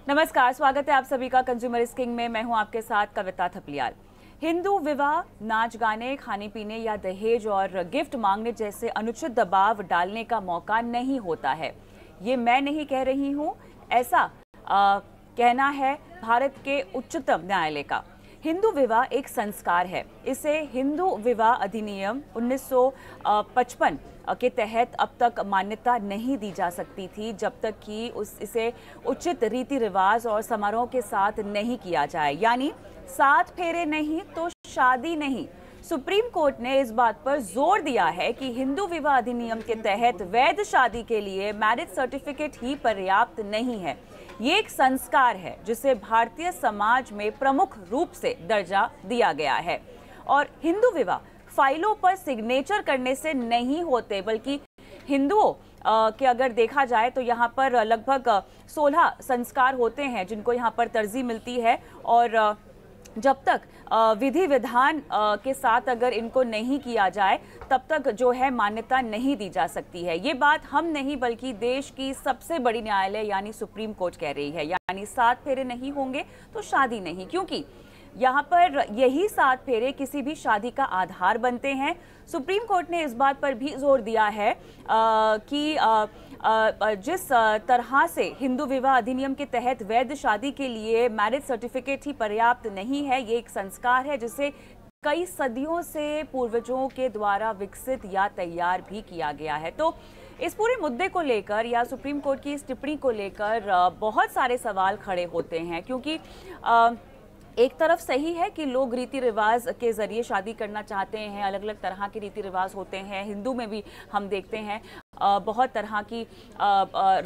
नमस्कार, स्वागत है आप सभी का कंज्यूमर किंग में। मैं हूं आपके साथ कविता थपलियाल। हिंदू विवाह नाच गाने, खाने पीने या दहेज और गिफ्ट मांगने जैसे अनुचित दबाव डालने का मौका नहीं होता है। ये मैं नहीं कह रही हूं, ऐसा कहना है भारत के उच्चतम न्यायालय का। हिंदू विवाह एक संस्कार है। इसे हिंदू विवाह अधिनियम 1955 के तहत अब तक मान्यता नहीं दी जा सकती थी जब तक कि इसे उचित रीति रिवाज और समारोह के साथ नहीं किया जाए, यानी 7 फेरे नहीं तो शादी नहीं। सुप्रीम कोर्ट ने इस बात पर जोर दिया है कि हिंदू विवाह अधिनियम के तहत वैध शादी के लिए मैरिज सर्टिफिकेट ही पर्याप्त नहीं है। ये एक संस्कार है जिसे भारतीय समाज में प्रमुख रूप से दर्जा दिया गया है। और हिंदू विवाह फाइलों पर सिग्नेचर करने से नहीं होते, बल्कि हिंदुओं के अगर देखा जाए तो यहाँ पर लगभग 16 संस्कार होते हैं जिनको यहाँ पर तरजीह मिलती है। और जब तक विधि विधान के साथ अगर इनको नहीं किया जाए तब तक जो है मान्यता नहीं दी जा सकती है। ये बात हम नहीं बल्कि देश की सबसे बड़ी न्यायालय यानी सुप्रीम कोर्ट कह रही है। यानी 7 फेरे नहीं होंगे तो शादी नहीं, क्योंकि यहाँ पर यही 7 फेरे किसी भी शादी का आधार बनते हैं। सुप्रीम कोर्ट ने इस बात पर भी जोर दिया है कि जिस तरह से हिंदू विवाह अधिनियम के तहत वैध शादी के लिए मैरिज सर्टिफिकेट ही पर्याप्त नहीं है। ये एक संस्कार है जिसे कई सदियों से पूर्वजों के द्वारा विकसित या तैयार भी किया गया है। तो इस पूरे मुद्दे को लेकर या सुप्रीम कोर्ट की इस टिप्पणी को लेकर बहुत सारे सवाल खड़े होते हैं, क्योंकि एक तरफ सही है कि लोग रीति रिवाज के जरिए शादी करना चाहते हैं। अलग अलग तरह के रीति रिवाज होते हैं। हिंदू में भी हम देखते हैं बहुत तरह की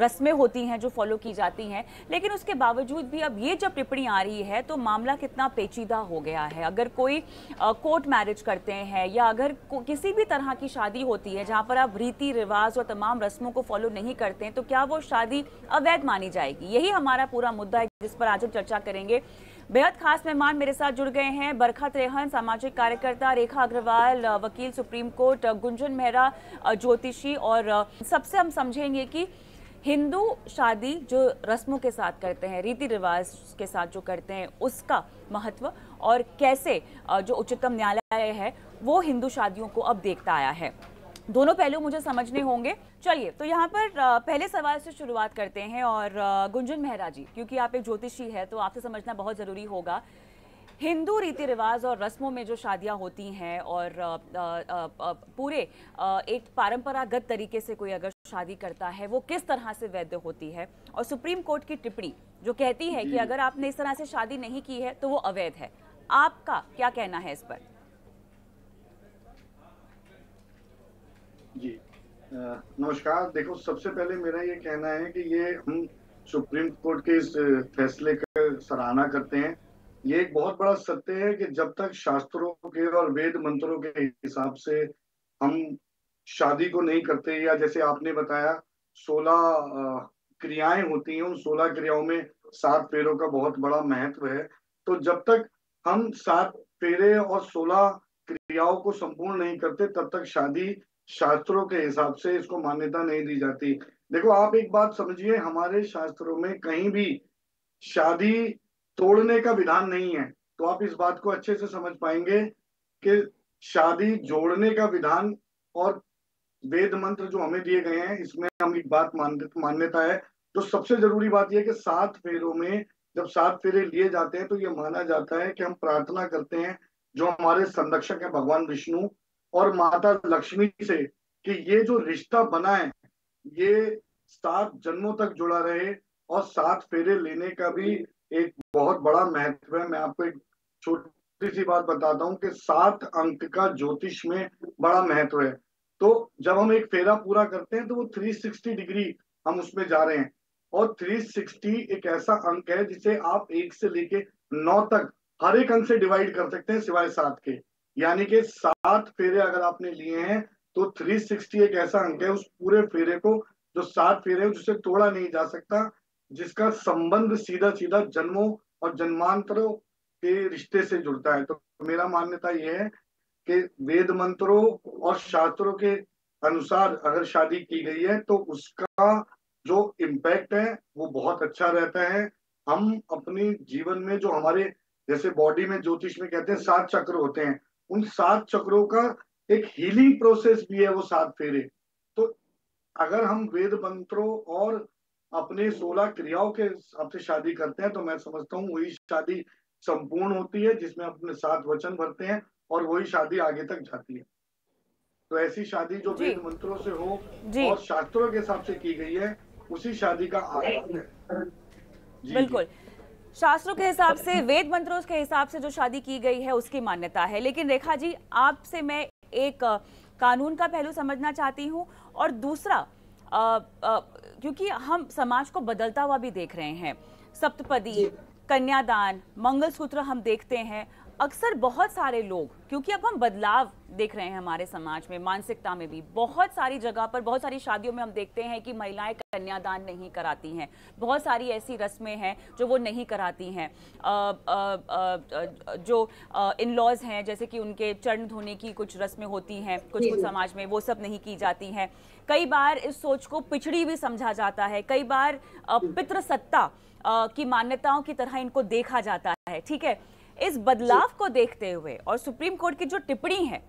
रस्में होती हैं जो फॉलो की जाती हैं। लेकिन उसके बावजूद भी अब ये जब टिप्पणी आ रही है तो मामला कितना पेचीदा हो गया है। अगर कोई कोर्ट मैरिज करते हैं या अगर किसी भी तरह की शादी होती है जहाँ पर आप रीति रिवाज और तमाम रस्मों को फॉलो नहीं करते हैं तो क्या वो शादी अवैध मानी जाएगी? यही हमारा पूरा मुद्दा है जिस पर आज हम चर्चा करेंगे। बेहद खास मेहमान मेरे साथ जुड़ गए हैं। बरखा त्रेहन, सामाजिक कार्यकर्ता, रेखा अग्रवाल, वकील सुप्रीम कोर्ट, गुंजन मेहरा, ज्योतिषी। और सबसे हम समझेंगे कि हिंदू शादी जो रस्मों के साथ करते हैं, रीति रिवाज के साथ जो करते हैं, उसका महत्व और कैसे जो उच्चतम न्यायालय है वो हिंदू शादियों को अब देखता आया है। दोनों पहलू मुझे समझने होंगे। चलिए, तो यहाँ पर पहले सवाल से शुरुआत करते हैं। और गुंजन मेहरा जी, क्योंकि आप एक ज्योतिषी है तो आपसे समझना बहुत ज़रूरी होगा। हिंदू रीति रिवाज और रस्मों में जो शादियाँ होती हैं और पूरे एक परंपरागत तरीके से कोई अगर शादी करता है वो किस तरह से वैध होती है, और सुप्रीम कोर्ट की टिप्पणी जो कहती है कि अगर आपने इस तरह से शादी नहीं की है तो वो अवैध है, आपका क्या कहना है इस पर? जी नमस्कार। देखो, सबसे पहले मेरा ये कहना है कि ये हम सुप्रीम कोर्ट के इस फैसले का सराहना करते हैं। ये एक बहुत बड़ा सत्य है कि जब तक शास्त्रों के और वेद मंत्रों के हिसाब से हम शादी को नहीं करते, या जैसे आपने बताया 16 क्रियाएं होती हैं, उन 16 क्रियाओं में 7 फेरों का बहुत बड़ा महत्व है। तो जब तक हम 7 फेरे और 16 क्रियाओं को संपूर्ण नहीं करते तब तक शादी शास्त्रों के हिसाब से इसको मान्यता नहीं दी जाती। देखो, आप एक बात समझिए, हमारे शास्त्रों में कहीं भी शादी तोड़ने का विधान नहीं है। तो आप इस बात को अच्छे से समझ पाएंगे कि शादी जोड़ने का विधान और वेद मंत्र जो हमें दिए गए हैं, इसमें हम एक बात मान्यता है। तो सबसे जरूरी बात यह है कि 7 फेरों में जब 7 फेरे लिए जाते हैं तो ये माना जाता है कि हम प्रार्थना करते हैं जो हमारे संरक्षक है भगवान विष्णु और माता लक्ष्मी से, कि ये जो रिश्ता बना है ये 7 जन्मों तक जुड़ा रहे। और 7 फेरे लेने का भी एक बहुत बड़ा महत्व है। मैं आपको एक छोटी सी बात बताता हूँ कि 7 अंक का ज्योतिष में बड़ा महत्व है। तो जब हम एक फेरा पूरा करते हैं तो वो 360 डिग्री हम उसमें जा रहे हैं। और 360 एक ऐसा अंक है जिसे आप 1 से लेके 9 तक हर एक अंक से डिवाइड कर सकते हैं सिवाय 7 के। यानी कि 7 फेरे अगर आपने लिए हैं तो 360 एक ऐसा अंक है उस पूरे फेरे को, जो 7 फेरे जिसे तोड़ा नहीं जा सकता, जिसका संबंध सीधा सीधा जन्मों और जन्मांतरों के रिश्ते से जुड़ता है। तो मेरा मान्यता यह है कि वेद मंत्रों और शास्त्रों के अनुसार अगर शादी की गई है तो उसका जो इम्पैक्ट है वो बहुत अच्छा रहता है। हम अपने जीवन में जो हमारे, जैसे बॉडी में ज्योतिष में कहते हैं 7 चक्र होते हैं, उन 7 चक्रों का एक हीलिंग प्रोसेस भी है वो 7 फेरे। तो अगर हम वेद मंत्रों और अपने 16 क्रियाओं के हिसाब से शादी करते हैं, तो मैं समझता हूँ वही शादी संपूर्ण होती है, जिसमें अपने 7 वचन भरते हैं, और वही शादी आगे तक जाती है। तो ऐसी शादी जो जी वेद मंत्रों से हो जी और शास्त्रों के हिसाब से की गई है, उसी शादी का आनंद है। जी जी। बिल्कुल। शास्त्रों के हिसाब से, वेद मंत्रों के हिसाब से जो शादी की गई है उसकी मान्यता है। लेकिन रेखा जी, आपसे मैं एक कानून का पहलू समझना चाहती हूँ, और दूसरा क्योंकि हम समाज को बदलता हुआ भी देख रहे हैं। सप्तपदी, कन्यादान, मंगलसूत्र हम देखते हैं। अक्सर बहुत सारे लोग, क्योंकि अब हम बदलाव देख रहे हैं हमारे समाज में, मानसिकता में भी, बहुत सारी जगह पर, बहुत सारी शादियों में हम देखते हैं कि महिलाएं कन्यादान नहीं कराती हैं। बहुत सारी ऐसी रस्में हैं जो वो नहीं कराती हैं। जो इन लॉज हैं, जैसे कि उनके चरण धोने की कुछ रस्में होती हैं कुछ कुछ समाज में, वो सब नहीं की जाती हैं। कई बार इस सोच को पिछड़ी भी समझा जाता है। कई बार पितृसत्ता की मान्यताओं की तरह इनको देखा जाता है। ठीक है, इस बदलाव को देखते हुए और सुप्रीम कोर्ट की जो टिप्पणी है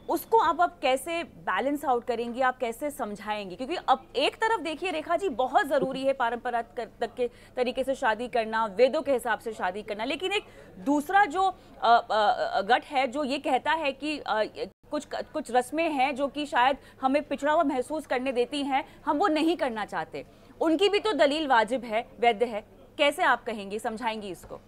उसको आप कैसे बैलेंस आउट करेंगी, आप कैसे समझाएंगी? क्योंकि अब एक तरफ देखिए रेखा जी, बहुत जरूरी है पारंपरिक के तरीके से शादी करना, वेदों के हिसाब से शादी करना, लेकिन एक दूसरा जो गट है जो ये कहता है कि कुछ रस्में हैं जो कि शायद हमें पिछड़ा हुआ महसूस करने देती हैं, हम वो नहीं करना चाहते। उनकी भी तो दलील वाजिब है, वैध है। कैसे आप कहेंगी, समझाएंगी इसको?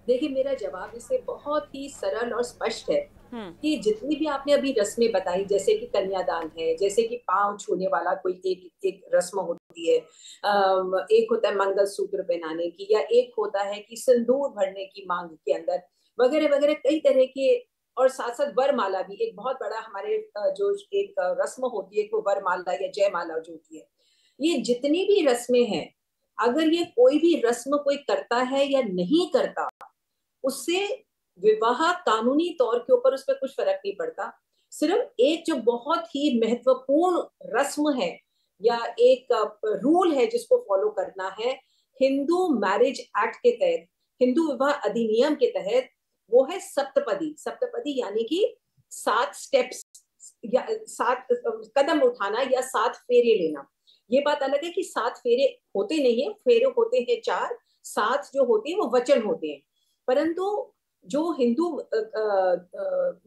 देखिए, मेरा जवाब इससे बहुत ही सरल और स्पष्ट है कि जितनी भी आपने अभी रस्में बताई, जैसे कि कन्यादान है, जैसे कि पांव छूने वाला कोई एक रस्म होती है, एक होता है मंगलसूत्र पहनाने की, या एक होता है कि सिंदूर भरने की मांग के अंदर, वगैरह वगैरह कई तरह के। और साथ साथ वरमाला भी एक बहुत बड़ा हमारे जो एक रस्म होती है, वो वरमाला या जयमाला जो होती है। ये जितनी भी रस्में हैं, अगर ये कोई भी रस्म कोई करता है या नहीं करता, उससे विवाह कानूनी तौर के ऊपर उस पर कुछ फर्क नहीं पड़ता। सिर्फ एक जो बहुत ही महत्वपूर्ण रस्म है या एक रूल है जिसको फॉलो करना है, हिंदू मैरिज एक्ट के तहत, हिंदू विवाह अधिनियम के तहत, वो है सप्तपदी। सप्तपदी यानी कि 7 स्टेप्स या 7 कदम उठाना या 7 फेरे लेना। ये बात अलग है कि 7 फेरे होते नहीं है, फेरे होते हैं 4, 7 जो होते हैं वो वचन होते हैं। परंतु जो हिंदू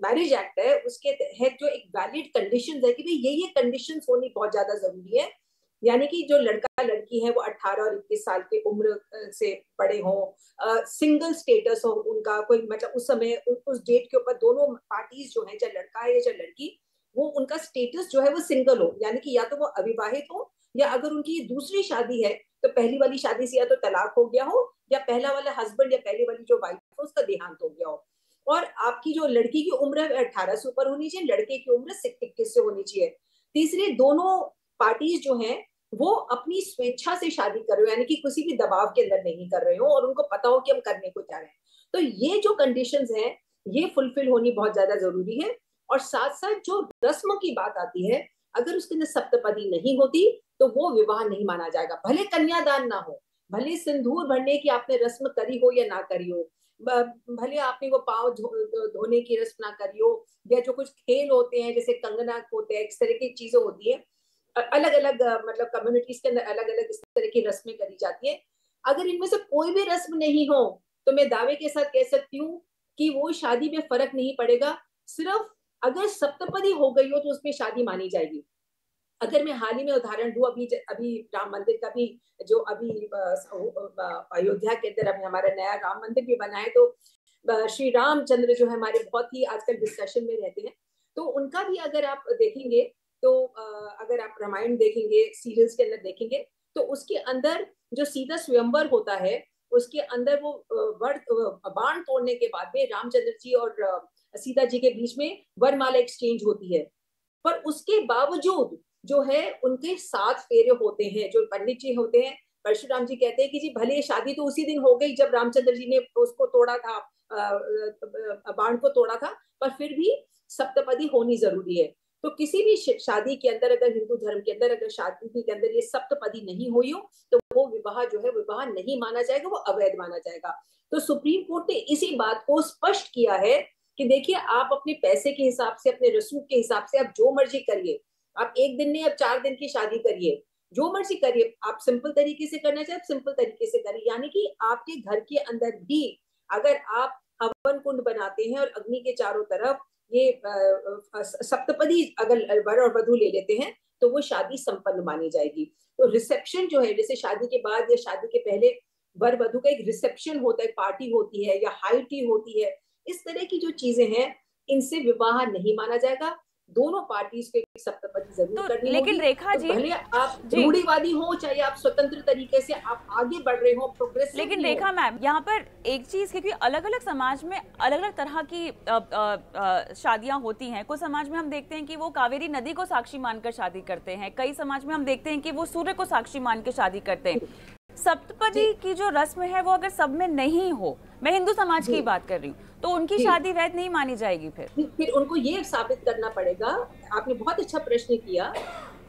मैरिज एक्ट है उसके तहत जो एक वैलिड कंडीशंस है कि भाई ये कंडीशंस होनी बहुत ज्यादा जरूरी है। यानी कि जो लड़का लड़की है वो 18 और 21 साल की उम्र से बड़े हों, सिंगल स्टेटस हो उनका, कोई मतलब उस समय उस डेट के ऊपर दोनों पार्टीज जो है, चाहे लड़का है या चाहे लड़की, वो उनका स्टेटस जो है वो सिंगल हो, यानी कि या तो वो अविवाहित हो, या अगर उनकी दूसरी शादी है तो पहली वाली शादी से या तो तलाक हो गया हो, या पहला वाला हस्बैंड या पहली वाली जो वाइफ है उसका देहांत हो गया हो। और आपकी जो लड़की की उम्र 18 से ऊपर होनी चाहिए, लड़के की उम्र 21 से होनी चाहिए। तीसरी, दोनों पार्टीज जो हैं वो अपनी स्वेच्छा से शादी कर रहे हो, यानी कि किसी भी दबाव के अंदर नहीं कर रहे हो, और उनको पता हो कि हम करने को जा रहे हैं। तो ये जो कंडीशंस हैं ये फुलफिल होनी बहुत ज्यादा जरूरी है। और साथ साथ जो रस्म की बात आती है, अगर उसके अंदर सप्तपदी नहीं होती तो वो विवाह नहीं माना जाएगा। भले कन्यादान ना हो, भले सिंदूर भरने की आपने रस्म करी हो या ना करी हो, भले आपने वो पांव धोने की रस्म ना करी हो, या जो कुछ खेल होते हैं जैसे कंगना होते हैं, इस तरह की चीजें होती है, अलग अलग मतलब कम्युनिटीज के अंदर अलग अलग इस तरह की रस्में करी जाती है। अगर इनमें से कोई भी रस्म नहीं हो तो मैं दावे के साथ कह सकती हूँ कि वो शादी में फर्क नहीं पड़ेगा। सिर्फ अगर सप्तपदी हो गई हो तो उसमें शादी मानी जाएगी। अगर मैं हाल ही में उदाहरण दूं, अभी राम मंदिर का भी जो अभी अयोध्या के अंदर अभी हमारा नया राम मंदिर भी बना है, तो श्री रामचंद्र जो है हमारे बहुत ही आजकल डिस्कशन में रहते हैं, तो उनका भी अगर आप देखेंगे तो अगर आप रामायण देखेंगे, सीरियल्स के अंदर देखेंगे, तो उसके अंदर जो सीता स्वयंवर होता है उसके अंदर वो बाण तोड़ने के बाद में रामचंद्र जी और सीता जी के बीच में वरमाला एक्सचेंज होती है। पर उसके बावजूद जो है उनके 7 फेरे होते हैं। जो पंडित जी होते हैं, परशुराम जी कहते हैं कि जी भले शादी तो उसी दिन हो गई जब रामचंद्र जी ने उसको तोड़ा था, बाण को तोड़ा था, पर फिर भी सप्तपदी होनी जरूरी है। तो किसी भी शादी के अंदर, अगर हिंदू धर्म के अंदर अगर शादी के अंदर ये सप्तपदी नहीं हुई हो तो वो विवाह जो है विवाह नहीं माना जाएगा, वो अवैध माना जाएगा। तो सुप्रीम कोर्ट ने इसी बात को स्पष्ट किया है कि देखिए, आप अपने पैसे के हिसाब से, अपने रसूख के हिसाब से आप जो मर्जी करिए। आप एक दिन नहीं, आप 4 दिन की शादी करिए, जो मर्जी करिए। आप सिंपल तरीके से करना चाहे, आप सिंपल तरीके से करिए। यानी कि आपके घर के अंदर भी अगर आप हवन कुंड बनाते हैं और अग्नि के चारों तरफ ये सप्तपदी अगर वर और वधू ले लेते हैं तो वो शादी संपन्न मानी जाएगी। तो रिसेप्शन जो है, जैसे शादी के बाद या शादी के पहले वर वधू का एक रिसेप्शन होता है, पार्टी होती है या हाई टी होती है, इस तरह की जो चीजें हैं इनसे विवाह नहीं माना जाएगा। दोनों पार्टीज को एक सप्तपदी जरूर करनी लेकिन होगी। रेखा तो जी, भले आप रूढ़िवादी हो चाहे आप स्वतंत्र तरीके से आप आगे बढ़ रहे हो, प्रोग्रेसिव। लेकिन रेखा मैम, यहाँ पर एक चीज, क्योंकि अलग अलग समाज में अलग अलग तरह की शादियां होती हैं। कुछ समाज में हम देखते हैं कि वो कावेरी नदी को साक्षी मानकर शादी करते हैं, कई समाज में हम देखते हैं कि वो सूर्य को साक्षी मान के शादी करते हैं। सप्तपदी की जो रस्म है वो अगर सब में नहीं हो, मैं हिंदू समाज की बात कर रही हूँ, तो उनकी शादी वैध नहीं मानी जाएगी। फिर उनको ये साबित करना पड़ेगा। आपने बहुत अच्छा प्रश्न किया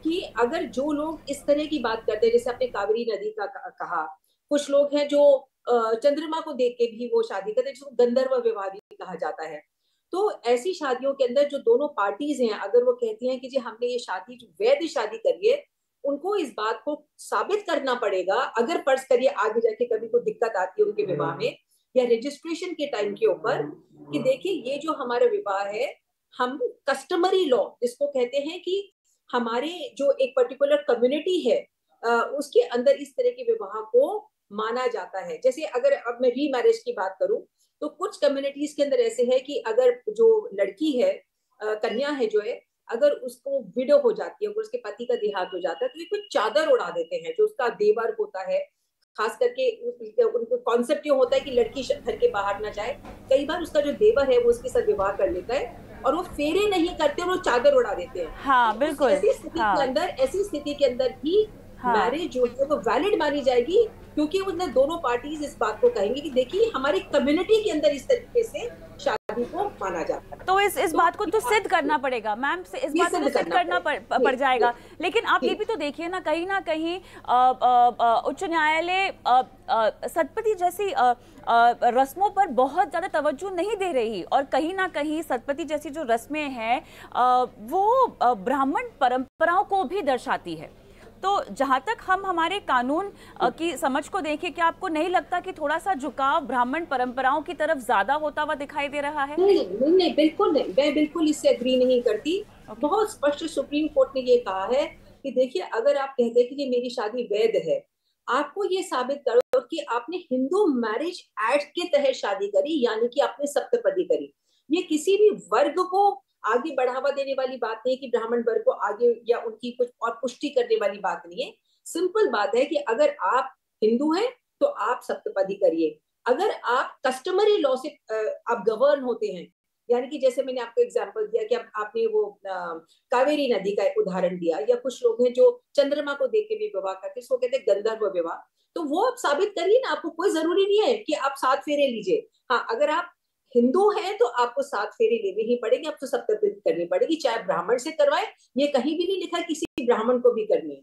कि अगर जो लोग इस तरह की बात करते हैं, जैसे आपने कावेरी नदी का कहा, कुछ लोग हैं जो चंद्रमा को देख के भी वो शादी करते हैं, जिसको गंधर्व विवाह भी कहा जाता है। तो ऐसी शादियों के अंदर जो दोनों पार्टीज हैं, अगर वो कहती हैं कि जी हमने ये शादी वैध शादी करी है, उनको इस बात को साबित करना पड़ेगा। अगर फर्ज करिए आगे जाके कभी कोई दिक्कत आती है उनके विवाह में या रजिस्ट्रेशन के टाइम के ऊपर, कि देखिए ये जो हमारा विवाह है, हम कस्टमरी लॉ जिसको कहते हैं कि हमारे जो एक पर्टिकुलर कम्युनिटी है उसके अंदर इस तरह के विवाह को माना जाता है। जैसे अगर अब मैं रीमैरिज की बात करूं तो कुछ कम्युनिटीज के अंदर ऐसे है कि अगर जो लड़की है, कन्या है जो है, अगर उसको विडो हो जाती है, अगर उसके पति का देहांत हो जाता है, तो ये कुछ चादर उड़ा देते हैं जो उसका देवर होता है। खास करके उनको कॉन्सेप्ट ये होता है कि लड़की घर के बाहर ना जाए। कई बार उसका जो देवर है वो उसके साथ विवाह कर लेता है और वो फेरे नहीं करते और वो चादर उड़ा देते हैं। हाँ, बिल्कुल। ऐसी स्थिति के अंदर भी मैरिज जो है वो वैलिड मानी जाएगी, क्योंकि उनने दोनों पार्टीज इस बात को कहेंगे कि देखिए हमारी कम्युनिटी के अंदर इस तरीके से शादी को माना जाता है। तो इस बात को तो सिद्ध करना पड़ेगा मैम, से इस बात को तो सिद्ध करना पड़ जाएगा। लेकिन आप ये भी तो देखिए ना कहीं उच्च न्यायालय सतपदी जैसी रस्मों पर बहुत ज्यादा तवज्जो नहीं दे रही, और कहीं ना कहीं सतपदी जैसी जो रस्में हैं वो ब्राह्मण परंपराओं को भी दर्शाती है। तो जहां तक हम हमारे कानून की समझ को देखें, क्या आपको नहीं लगता कि थोड़ा सा झुकाव ब्राह्मण परंपराओं की तरफ ज्यादा होता हुआ दिखाई दे रहा है? नहीं, बिल्कुल नहीं, मैं बिल्कुल इससे एग्री नहीं करती। बहुत स्पष्ट सुप्रीम कोर्ट ने ये कहा है कि देखिए, अगर आप कहते हैं कि ये मेरी शादी वैध है, आपको ये साबित करो कि आपने हिंदू मैरिज एक्ट के तहत शादी करी, यानी कि आपने सप्तपदी करी। ये किसी भी वर्ग को आगे बढ़ावा देने वाली बात नहीं है कि ब्राह्मण वर्ग को आगे या उनकी कुछ और पुष्टि करने वाली बात नहीं है। सिंपल बात है कि अगर आप हिंदू हैं तो आप सप्तपदी करिए। अगर आप कस्टमरी लॉ से आप गवर्न होते हैं, यानी कि जैसे मैंने आपको एग्जांपल दिया कि आपने वो कावेरी नदी का उदाहरण दिया, या कुछ लोग हैं जो चंद्रमा को देख के भी विवाह करते हैं, इसको कहते हैं गंधर्व विवाह, तो वो आप साबित करिए ना। आपको कोई जरूरी नहीं है कि आप 7 फेरे लीजिए। हाँ, अगर आप हिंदू है तो आपको 7 फेरे लेने ही पड़ेंगे, आपको सप्तपदी करनी पड़ेगी, चाहे ब्राह्मण से करवाए। ये कहीं भी नहीं लिखा है किसी ब्राह्मण को भी करनी है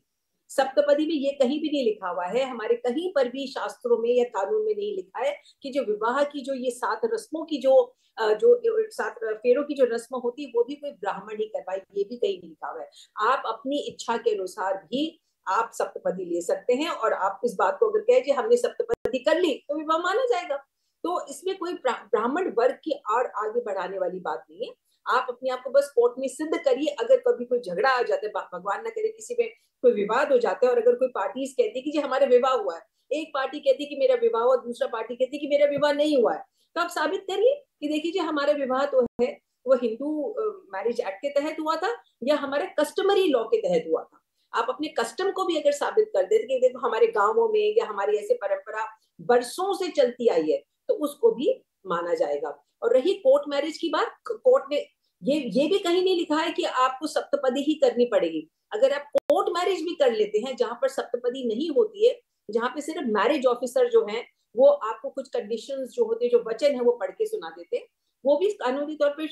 सप्तपदी में, ये कहीं भी नहीं लिखा हुआ है। हमारे कहीं पर भी शास्त्रों में या कानून में नहीं लिखा है कि जो विवाह की जो ये 7 रस्मों की जो 7 फेरों की जो रस्म होती है वो भी कोई ब्राह्मण ही करवाए, ये भी कहीं नहीं लिखा हुआ है। आप अपनी इच्छा के अनुसार भी आप सप्तपदी ले सकते हैं, और आप इस बात को अगर कहे हमने सप्तपदी कर ली तो विवाह माना जाएगा। तो इसमें कोई ब्राह्मण वर्ग की और आगे बढ़ाने वाली बात नहीं है। आप अपने आप को बस कोर्ट में सिद्ध करिए। अगर कभी कोई झगड़ा आ जाता है, भगवान ना करे किसी में कोई विवाद हो जाता है, और अगर कोई पार्टी कहती है कि जी हमारा विवाह हुआ है, एक पार्टी कहती है कि मेरा विवाह हुआ, दूसरा पार्टी कहती है कि मेरा विवाह नहीं हुआ है, तो आप साबित करिए कि देखिए जी हमारा विवाह तो है वो हिंदू मैरिज एक्ट के तहत हुआ था या हमारे कस्टमरी लॉ के तहत हुआ था। आप अपने कस्टम को भी अगर साबित कर देते कि देखो हमारे गांवों में या हमारी ऐसे परंपरा बरसों से चलती आई है, तो उसको भी माना जाएगा। और रही कोर्ट मैरिज की बात, कोर्ट ने ये भी कहीं नहीं लिखा है कि आपको सप्तपदी ही करनी पड़ेगी। अगर आप कोर्ट मैरिज भी कर लेते हैं जहां पर सप्तपदी नहीं होती है, जहां पे सिर्फ मैरिज ऑफिसर जो हैं वो आपको कुछ कंडीशंस जो होते हैं, जो वचन है वो पढ़ के सुना देते हैं, वो भी कानूनी तौर पे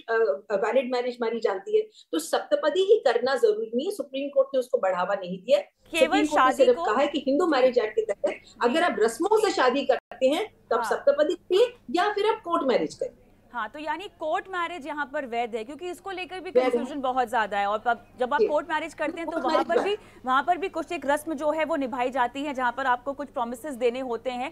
वैलिड मैरिज मानी जाती है। तो सप्तपदी ही करना जरूरी नहीं है, सुप्रीम कोर्ट ने उसको बढ़ावा नहीं दिया। केवल सुप्रीम कोर्ट ने सिर्फ कहा है कि हिंदू मैरिज एक्ट के तहत अगर आप रस्मों से शादी करते हैं तो आप सप्तपदी करिए या फिर आप कोर्ट मैरिज करिए। हाँ, तो यानी कोर्ट मैरिज यहाँ पर वैध है, क्योंकि इसको लेकर भी कंफ्यूजन बहुत ज्यादा है। और जब आप कोर्ट मैरिज करते हैं तो वहाँ पर भी कुछ एक रस्म जो है वो निभाई जाती है, जहाँ पर आपको कुछ प्रॉमिसेस देने होते हैं।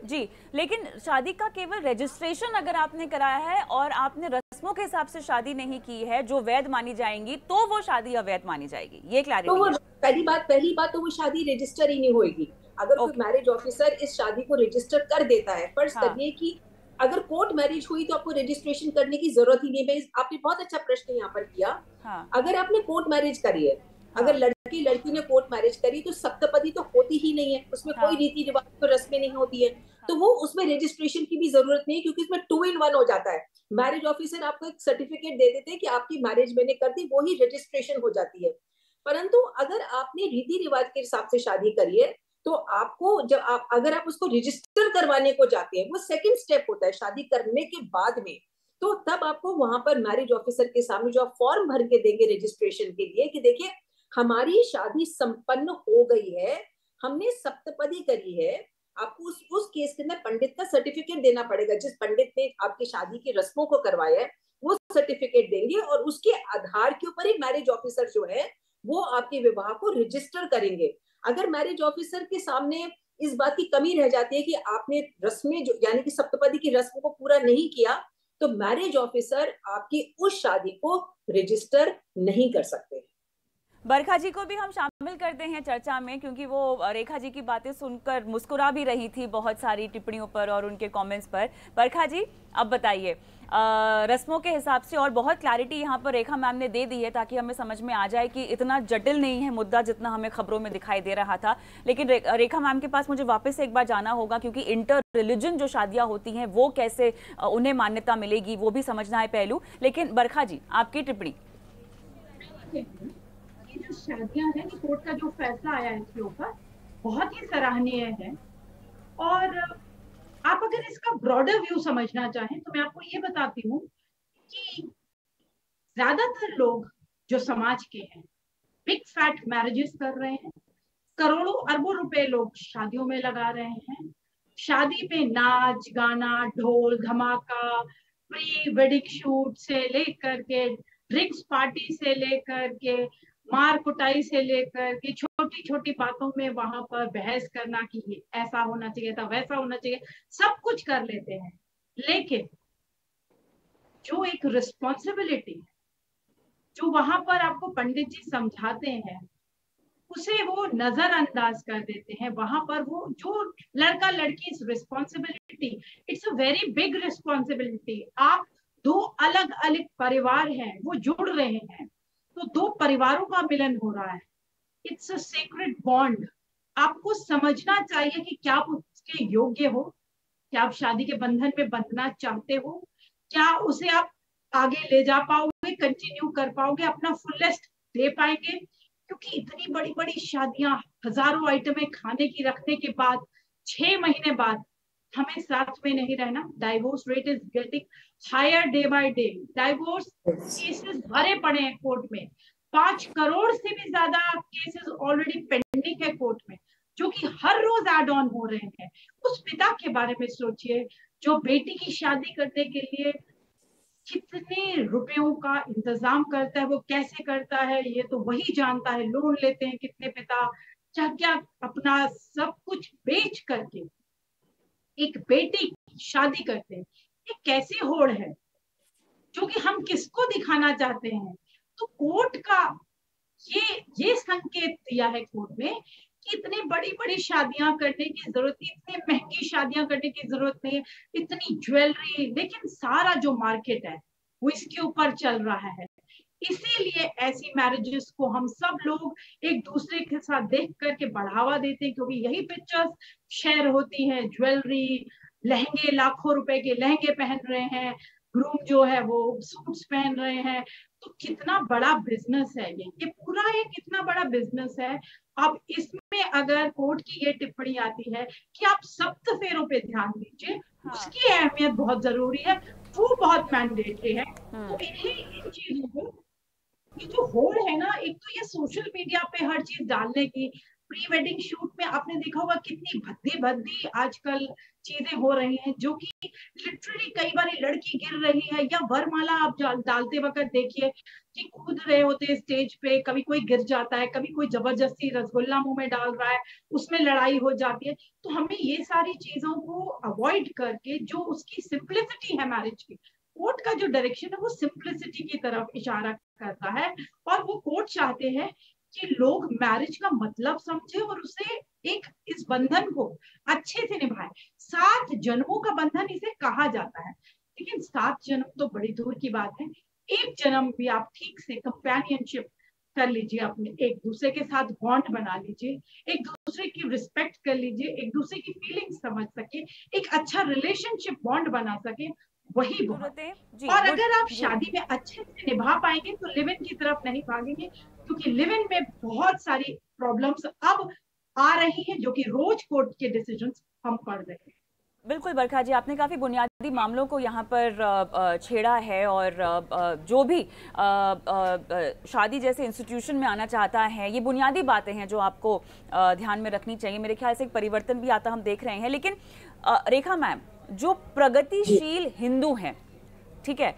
जी, लेकिन शादी का केवल रजिस्ट्रेशन अगर आपने कराया है और आपने रस्मों के हिसाब से शादी नहीं की है जो वैध मानी जाएंगी, तो वो शादी अवैध मानी जाएगी। ये क्लैरिटी। तो पहली बात तो वो शादी रजिस्टर ही नहीं होगी। अगर कोई मैरिज ऑफिसर इस शादी को रजिस्टर कर देता है, फर्ज करिए कि अगर कोर्ट मैरिज हुई तो आपको रजिस्ट्रेशन करने की जरूरत ही नहीं है। आपने बहुत अच्छा प्रश्न यहाँ पर किया। अगर आपने कोर्ट मैरिज करी है, अगर लड़की ने कोर्ट मैरिज करी तो सप्तपदी तो होती ही नहीं है, उसमें कोई रीति रिवाज तो रस्में नहीं होती है, तो वो उसमें रजिस्ट्रेशन की भी जरूरत नहीं है, क्योंकि इसमें 2 in 1 हो जाता है। मैरिज ऑफिसर आपको एक सर्टिफिकेट दे देते हैं कि आपकी मैरिज मैंने कर दी, वो ही रजिस्ट्रेशन हो जाती है। परंतु अगर आपने रीति रिवाज के हिसाब से शादी करी है तो आपको अगर आप उसको रजिस्टर करवाने को जाते हैं, वो सेकंड स्टेप होता है शादी करने के बाद में, तो तब आपको वहां पर मैरिज ऑफिसर के सामने जो आप फॉर्म भर के देंगे रजिस्ट्रेशन के लिए कि देखिए हमारी शादी संपन्न हो गई है, हमने सप्तपदी करी है, आपको उस केस के अंदर पंडित का सर्टिफिकेट देना पड़ेगा। जिस पंडित ने आपकी शादी की रस्मों को करवाया है वो सर्टिफिकेट देंगे और उसके आधार के ऊपर ही मैरिज ऑफिसर जो है वो आपके विवाह को रजिस्टर करेंगे। अगर मैरिज ऑफिसर के सामने इस बात की कमी रह जाती है कि आपने रस्में जो यानी कि सप्तपदी की रस्म को पूरा नहीं किया, तो मैरिज ऑफिसर आपकी उस शादी को रजिस्टर नहीं कर सकते। बरखा जी को भी हम शामिल करते हैं चर्चा में, क्योंकि वो रेखा जी की बातें सुनकर मुस्कुरा भी रही थी बहुत सारी टिप्पणियों पर और उनके कमेंट्स पर। बरखा जी, अब बताइए रस्मों के हिसाब से, और बहुत क्लैरिटी यहाँ पर रेखा मैम ने दे दी है ताकि हमें समझ में आ जाए कि इतना जटिल नहीं है मुद्दा जितना हमें खबरों में दिखाई दे रहा था। लेकिन रेखा मैम के पास मुझे वापस से एक बार जाना होगा, क्योंकि इंटर रिलीजन जो शादियां होती हैं वो कैसे उन्हें मान्यता मिलेगी वो भी समझना है पहलू। लेकिन बरखा जी, आपकी टिप्पणी। जो शादियां हैं, कोर्ट का जो फैसला आया है इसके ऊपर बहुत ही सराहनीय है। और आप अगर इसका ब्रॉडर व्यू समझना चाहें तो मैं आपको ये बताती हूँ कि ज्यादातर लोग जो समाज के हैं बिग फैट मैरिजेस कर रहे हैं, करोड़ों अरबों रुपए लोग शादियों में लगा रहे हैं। शादी पे नाच गाना, ढोल धमाका, प्री वेडिंग शूट से लेकर के ड्रिंक्स पार्टी से लेकर के मार कुटाई से लेकर के छोटी छोटी बातों में वहां पर बहस करना कि ऐसा होना चाहिए था, वैसा होना चाहिए, सब कुछ कर लेते हैं। लेकिन जो एक रिस्पॉन्सिबिलिटी है जो वहां पर आपको पंडित जी समझाते हैं उसे वो नजरअंदाज कर देते हैं। वहां पर वो जो लड़का लड़की responsibility, it's a very big responsibility. आप 2 अलग अलग परिवार हैं वो जुड़ रहे हैं, तो 2 परिवारों का मिलन हो रहा है। It's a sacred bond. आपको समझना चाहिए कि क्या आप उसके योग्य हो, क्या आप शादी के बंधन में बंधना चाहते हो, क्या उसे आप आगे ले जा पाओगे, कंटिन्यू कर पाओगे, अपना फुलेस्ट दे पाएंगे। क्योंकि इतनी बड़ी बड़ी शादियां, हजारों आइटमें खाने की रखने के बाद 6 महीने बाद हमें साथ में नहीं रहना। Divorce rate is getting higher day by day. Divorce cases भरे पड़े हैं कोर्ट में, 5 करोड़ से भी ज्यादा केसेस ऑलरेडी पेंडिंग है कोर्ट में, जो कि हर रोज एड ऑन हो रहे हैं। उस पिता के बारे में सोचिए जो बेटी की शादी करने के लिए कितने रुपयों का इंतजाम करता है, वो कैसे करता है ये तो वही जानता है। लोन लेते हैं कितने पिता, क्या क्या अपना सब कुछ बेच करके एक बेटी की शादी करते हैं। ये कैसी होड़ है जो कि हम किसको दिखाना चाहते हैं। तो कोर्ट का ये संकेत दिया है कोर्ट में कि इतनी बड़ी बड़ी शादियां करने की जरूरत नहीं, इतनी महंगी शादियां करने की जरूरत नहीं है, इतनी ज्वेलरी, लेकिन सारा जो मार्केट है वो इसके ऊपर चल रहा है। इसीलिए ऐसी मैरिजेस को हम सब लोग एक दूसरे के साथ देख करके बढ़ावा देते हैं, क्योंकि यही पिक्चर्स शेयर होती हैं। ज्वेलरी, लहंगे, लाखों रुपए के लहंगे पहन रहे हैं, ग्रूम जो है वो सूट्स पहन रहे हैं। तो कितना बड़ा बिजनेस है ये पूरा एक कितना बड़ा बिजनेस है। अब इसमें अगर कोर्ट की ये टिप्पणी आती है कि आप सप्त फेरों पे ध्यान दीजिए, उसकी अहमियत बहुत जरूरी है। वो बहुत मैंडेटरी है। तो इन चीजों को, ये जो होड़ है ना, एक तो ये सोशल मीडिया पे हर चीज डालने की, प्री वेडिंग शूट में आपने देखा होगा कितनी भद्दी भद्दी आजकल चीजें हो रही हैं, जो कि लिटरली कई बार लड़की गिर रही है, या वरमाला आप डालते वक्त देखिए कि कूद रहे होते स्टेज पे, कभी कोई गिर जाता है, कभी कोई जबरदस्ती रसगुल्ला मुंह में डाल रहा है, उसमें लड़ाई हो जाती है। तो हमें ये सारी चीजों को अवॉइड करके, जो उसकी सिंप्लिसिटी है मैरिज की, कोर्ट का जो डायरेक्शन है वो सिंप्लिसिटी की तरफ इशारा करता है। और वो कोर्ट चाहते हैं कि लोग मैरिज का मतलब समझे और उसे एक, इस बंधन को अच्छे से निभाए। 7 जन्मों का बंधन इसे कहा जाता है, लेकिन 7 जन्म तो बड़ी दूर की बात है। एक जन्म भी आप ठीक से कंपेनियनशिप कर लीजिए, अपने एक दूसरे के साथ बॉन्ड बना लीजिए, एक दूसरे की रिस्पेक्ट कर लीजिए, एक दूसरे की फीलिंग्स समझ सके, एक अच्छा रिलेशनशिप बॉन्ड बना सके, वही बहुत। और अगर आप शादी में अच्छे से निभा पाएंगे तो लिव इन की तरफ नहीं भागेंगे, क्योंकि लिव इन में बहुत सारी प्रॉब्लम्स अब आ रही हैं, जो कि रोज कोर्ट के डिसीजंस हम पढ़ रहे हैं। बिल्कुल बरखा जी, आपने काफ़ी बुनियादी मामलों को यहाँ पर छेड़ा है, और जो भी शादी जैसे इंस्टीट्यूशन में आना चाहता है, ये बुनियादी बातें हैं जो आपको ध्यान में रखनी चाहिए। मेरे ख्याल से एक परिवर्तन भी आता हम देख रहे हैं। लेकिन रेखा मैम, जो प्रगतिशील हिंदू हैं, ठीक है,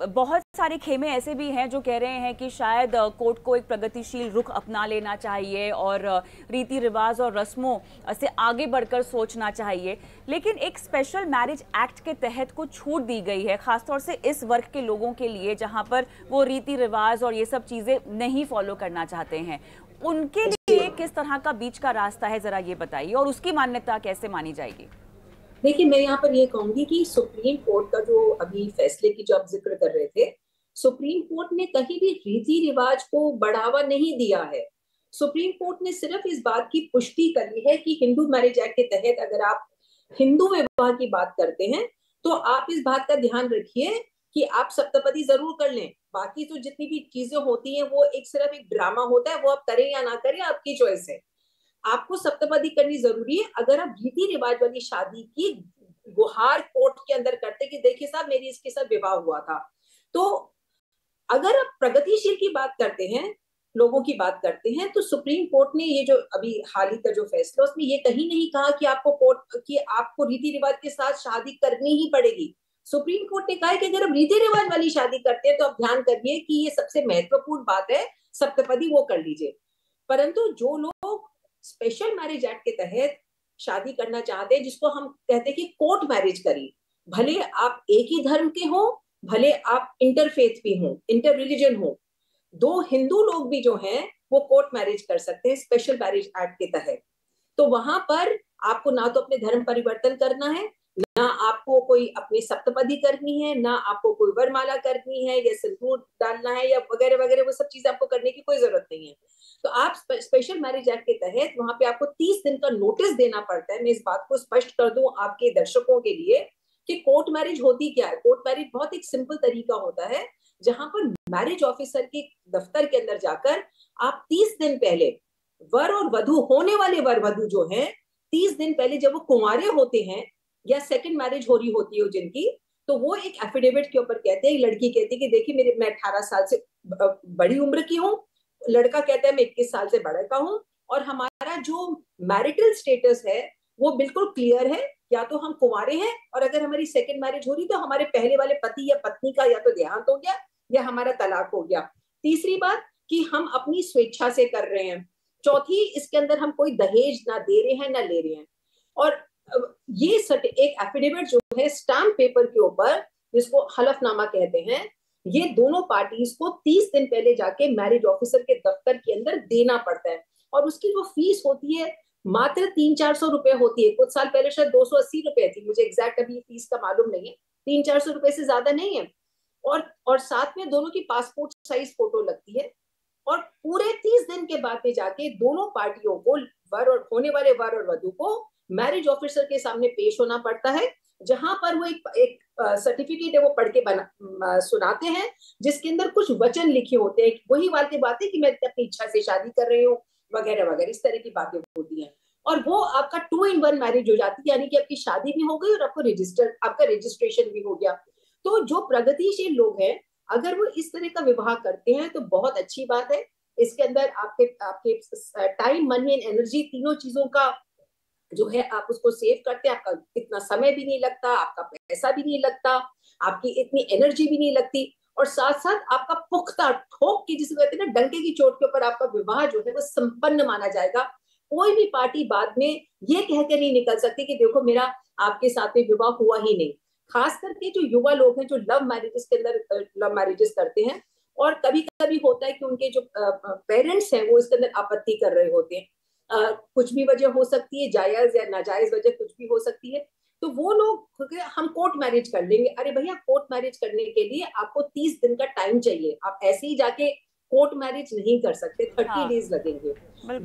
बहुत सारे खेमे ऐसे भी हैं जो कह रहे हैं कि शायद कोर्ट को एक प्रगतिशील रुख अपना लेना चाहिए और रीति रिवाज और रस्मों से आगे बढ़कर सोचना चाहिए। लेकिन एक स्पेशल मैरिज एक्ट के तहत कुछ छूट दी गई है, खासतौर से इस वर्ग के लोगों के लिए, जहां पर वो रीति रिवाज और ये सब चीज़ें नहीं फॉलो करना चाहते हैं। उनके लिए किस तरह का बीच का रास्ता है, जरा ये बताइए, और उसकी मान्यता कैसे मानी जाएगी? देखिए, मैं यहाँ पर ये कहूंगी कि सुप्रीम कोर्ट का जो अभी फैसले की जो आप जिक्र कर रहे थे, सुप्रीम कोर्ट ने कहीं भी रीति रिवाज को बढ़ावा नहीं दिया है। सुप्रीम कोर्ट ने सिर्फ इस बात की पुष्टि करी है कि हिंदू मैरिज एक्ट के तहत अगर आप हिंदू विवाह की बात करते हैं तो आप इस बात का ध्यान रखिए कि आप सप्तपदी जरूर कर लें। बाकी तो जितनी भी चीजें होती हैं वो एक सिर्फ एक ड्रामा होता है, वो आप करें या ना करें आपकी चॉइस है। आपको सप्तपदी करनी जरूरी है। अगर आप रीति रिवाज वाली शादी की गुहार कोर्ट के अंदर करते कि देखिए साहब मेरी इसके साथ विवाह हुआ था, तो अगर आप प्रगतिशील की बात करते हैं, लोगों की बात करते हैं, तो सुप्रीम कोर्ट ने ये जो अभी हाल ही का जो फैसला, उसमें ये कहीं नहीं कहा कि आपको रीति रिवाज के साथ शादी करनी ही पड़ेगी। सुप्रीम कोर्ट ने कहा है कि अगर आप रीति रिवाज वाली शादी करते हैं तो आप ध्यान करिए कि ये सबसे महत्वपूर्ण बात है, सप्तपदी वो कर लीजिए। परंतु जो लोग स्पेशल मैरिज एक्ट के तहत शादी करना चाहते हैं, जिसको हम कहते हैं कि कोर्ट मैरिज करी, भले आप एक ही धर्म के हो, भले आप इंटरफेथ भी हो, इंटर रिलीजन हो, 2 हिंदू लोग भी जो हैं वो कोर्ट मैरिज कर सकते हैं स्पेशल मैरिज एक्ट के तहत। तो वहां पर आपको ना तो अपने धर्म परिवर्तन करना है, ना आपको कोई अपनी सप्तपदी करनी है, ना आपको कोई वरमाला करनी है या सिंदूर डालना है या वगैरह वगैरह, वो सब चीजें आपको करने की कोई जरूरत नहीं है। तो आप स्पेशल मैरिज एक्ट के तहत वहां पे आपको 30 दिन का नोटिस देना पड़ता है। मैं इस बात को स्पष्ट कर दूं आपके दर्शकों के लिए कि कोर्ट मैरिज होती क्या है। कोर्ट मैरिज बहुत एक सिंपल तरीका होता है, जहां पर मैरिज ऑफिसर के दफ्तर के अंदर जाकर आप 30 दिन पहले, वर और वधु, होने वाले वर वधु जो हैं, 30 दिन पहले जब वो कुंवारे होते हैं या सेकंड मैरिज हो रही होती है जिनकी, तो वो एक एफिडेविट के ऊपर कहते हैं, लड़की कहती है कि देखिए मैं 18 साल से बड़ी उम्र की हूँ, लड़का कहता है मैं 21 साल से बड़ा का हूँ, और हमारा जो मैरिटल स्टेटस है वो बिल्कुल क्लियर है, या तो हम कुंवारे हैं, और अगर हमारी सेकंड मैरिज हो रही तो हमारे पहले वाले पति या पत्नी का या तो देहांत हो गया या हमारा तलाक हो गया। तीसरी बात कि हम अपनी स्वेच्छा से कर रहे हैं। चौथी, इसके अंदर हम कोई दहेज ना दे रहे हैं ना ले रहे हैं। और ये एक एफिडेविट जो है स्टैम्प पेपर के ऊपर, जिसको हलफनामा कहते हैं, ये दोनों पार्टीज को 30 दिन पहले जाके मैरिज ऑफिसर के दफ्तर के अंदर देना पड़ता है। और उसकी जो फीस होती है मात्र 300-400 रुपए होती है। कुछ साल पहले शायद 280 रुपए थी, मुझे एग्जैक्ट अभी फीस का मालूम नहीं है, 300-400 रुपए से ज्यादा नहीं है। और साथ में दोनों की पासपोर्ट साइज फोटो लगती है। और पूरे 30 दिन के बाद में जाके दोनों पार्टियों को, होने वाले वर और वधु को, मैरिज ऑफिसर के सामने पेश होना पड़ता है, जहां पर वो एक सर्टिफिकेट है वो पढ़ के सुनाते हैं, जिसके अंदर कुछ वचन लिखे होते हैं, वही वाली बातें कि मैं अपनी इच्छा से शादी कर रही हूँ वगैरह वगैरह, इस तरह की बातें होती हैं। और वो आपका 2 in 1 मैरिज हो जाती है, यानी कि आपकी शादी भी हो गई और आपका रजिस्ट्रेशन भी हो गया। तो जो प्रगतिशील लोग हैं, अगर वो इस तरह का विवाह करते हैं तो बहुत अच्छी बात है। इसके अंदर आपके आपके टाइम, मनी एंड एनर्जी, तीनों चीजों का जो है आप उसको सेव करते हैं। आपका इतना समय भी नहीं लगता, आपका पैसा भी नहीं लगता, आपकी इतनी एनर्जी भी नहीं लगती, और साथ साथ आपका पुख्ता ठोक की, जिसे कहते हैं ना, डंके की चोट के ऊपर आपका विवाह जो है वो संपन्न माना जाएगा। कोई भी पार्टी बाद में ये कहकर नहीं निकल सकती कि देखो मेरा आपके साथ में विवाह हुआ ही नहीं। खास करके जो युवा लोग हैं जो लव मैरिजेस के अंदर लव मैरिजेस करते हैं, और कभी कभी होता है कि उनके जो पेरेंट्स हैं वो इसके अंदर आपत्ति कर रहे होते हैं। कुछ भी वजह हो सकती है, जायज या नाजायज वजह कुछ भी हो सकती है। तो वो लोग हम कोर्ट मैरिज कर लेंगे। अरे भैया, कोर्ट मैरिज करने के लिए आपको 30 दिन का टाइम चाहिए। आप ऐसे ही जाके कोर्ट मैरिज नहीं कर सकते, 30 डेज लगेंगे।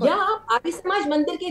या आप आर्य समाज मंदिर के,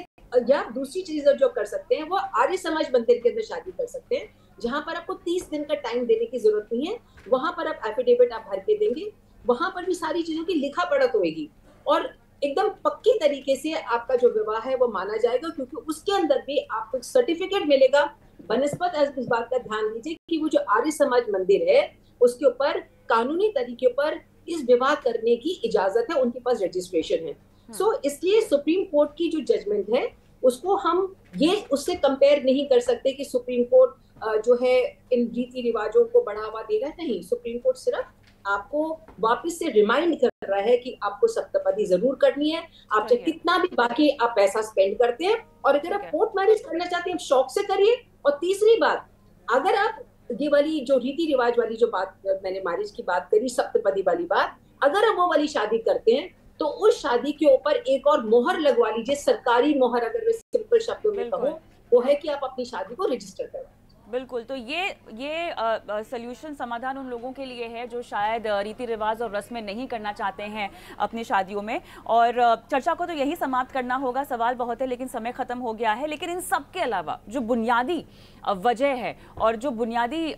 या दूसरी चीज जो कर सकते हैं वो आर्य समाज मंदिर के अंदर शादी कर सकते हैं, जहां पर आपको 30 दिन का टाइम देने की जरूरत नहीं है। वहां पर आप एफिडेविट आप भर के देंगे, वहां पर भी सारी चीजों की लिखा पढ़त होगी और एकदम पक्की तरीके से आपका जो विवाह है वो माना जाएगा, क्योंकि उसके अंदर भी आपको एक सर्टिफिकेट मिलेगा। बनस्पत इस बात का ध्यान दीजिए कि वो जो आर्य समाज मंदिर है उसके ऊपर कानूनी तरीके पर इस विवाह करने की इजाजत है, उनके पास रजिस्ट्रेशन है। सो इसलिए सुप्रीम कोर्ट की जो जजमेंट है उसको हम ये उससे कंपेयर नहीं कर सकते कि सुप्रीम कोर्ट जो है इन रीति रिवाजों को बढ़ावा देगा। नहीं, सुप्रीम कोर्ट सिर्फ आपको वापस से रिमाइंड कर रहा है कि आपको सप्तपदी जरूर करनी है। आप चाहे कितना भी बाकी आप पैसा स्पेंड करते हैं, और अगर आप कोर्ट मैरिज करना चाहते हैं शौक से करिए। और तीसरी बात, अगर आप ये वाली जो रीति रिवाज वाली जो बात मैंने मैरिज की बात करी, सप्तपदी वाली बात, अगर आप वो वाली शादी करते हैं तो उस शादी के ऊपर एक और मोहर लगवा लीजिए, सरकारी मोहर, अगर मैं सिंपल शब्दों में कहूँ, वो है कि आप अपनी शादी को रजिस्टर करवाएं। बिल्कुल। तो ये सल्यूशन, समाधान उन लोगों के लिए है जो शायद रीति रिवाज और रस्में नहीं करना चाहते हैं अपनी शादियों में। और चर्चा को तो यही समाप्त करना होगा, सवाल बहुत है लेकिन समय ख़त्म हो गया है। लेकिन इन सब के अलावा जो बुनियादी वजह है और जो बुनियादी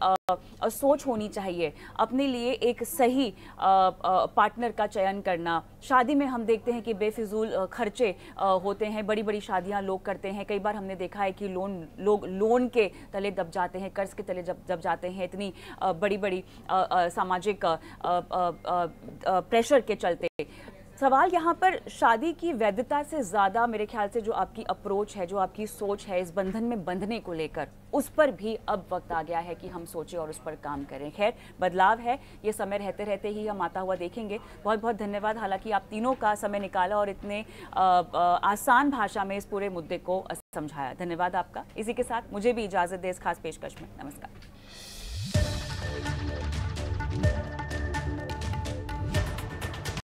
सोच होनी चाहिए, अपने लिए एक सही पार्टनर का चयन करना। शादी में हम देखते हैं कि बेफिजूल खर्चे होते हैं, बड़ी बड़ी शादियां लोग करते हैं। कई बार हमने देखा है कि लोग लोन के तले दब जाते हैं, कर्ज के तले दब जाते हैं, इतनी बड़ी बड़ी सामाजिक प्रेशर के चलते। सवाल यहाँ पर शादी की वैधता से ज़्यादा मेरे ख्याल से जो आपकी अप्रोच है, जो आपकी सोच है इस बंधन में बंधने को लेकर, उस पर भी अब वक्त आ गया है कि हम सोचें और उस पर काम करें। खैर, बदलाव है, ये समय रहते रहते ही हम आता हुआ देखेंगे। बहुत बहुत धन्यवाद, हालांकि आप तीनों का समय निकाला और इतने आसान भाषा में इस पूरे मुद्दे को समझाया। धन्यवाद आपका। इसी के साथ मुझे भी इजाज़त दें इस खास पेशकश में। नमस्कार।